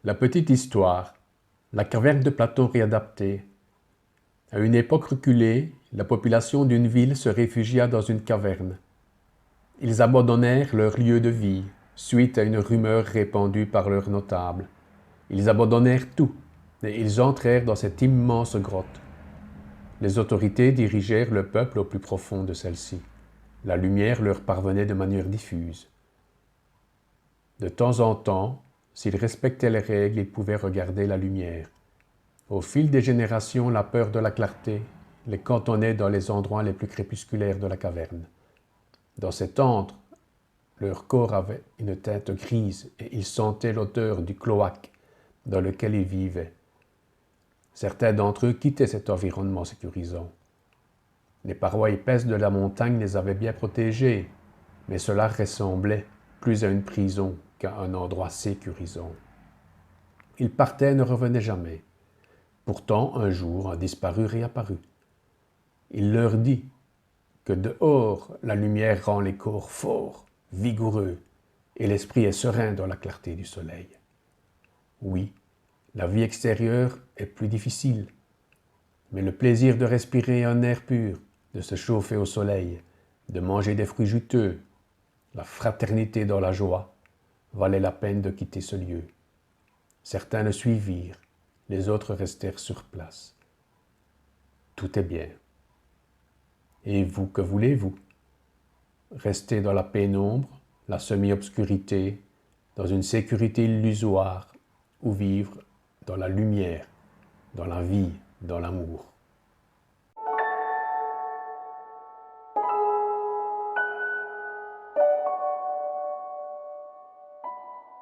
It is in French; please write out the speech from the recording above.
La petite histoire, la caverne de Platon réadaptée. À une époque reculée, la population d'une ville se réfugia dans une caverne. Ils abandonnèrent leur lieu de vie, suite à une rumeur répandue par leurs notables. Ils abandonnèrent tout, et ils entrèrent dans cette immense grotte. Les autorités dirigèrent le peuple au plus profond de celle-ci. La lumière leur parvenait de manière diffuse. De temps en temps, s'ils respectaient les règles, ils pouvaient regarder la lumière. Au fil des générations, la peur de la clarté les cantonnait dans les endroits les plus crépusculaires de la caverne. Dans cet antre, leur corps avait une teinte grise et ils sentaient l'odeur du cloaque dans lequel ils vivaient. Certains d'entre eux quittaient cet environnement sécurisant. Les parois épaisses de la montagne les avaient bien protégés, mais cela ressemblait plus à une prison qu'à un endroit sécurisant. Ils partaient et ne revenaient jamais. Pourtant, un jour, un disparu réapparut. Il leur dit que dehors, la lumière rend les corps forts, vigoureux, et l'esprit est serein dans la clarté du soleil. Oui, la vie extérieure est plus difficile, mais le plaisir de respirer un air pur, de se chauffer au soleil, de manger des fruits juteux, la fraternité dans la joie, valait la peine de quitter ce lieu. Certains le suivirent, les autres restèrent sur place. Tout est bien. Et vous, que voulez-vous? Rester dans la pénombre, la semi-obscurité, dans une sécurité illusoire, ou vivre dans la lumière, dans la vie, dans l'amour.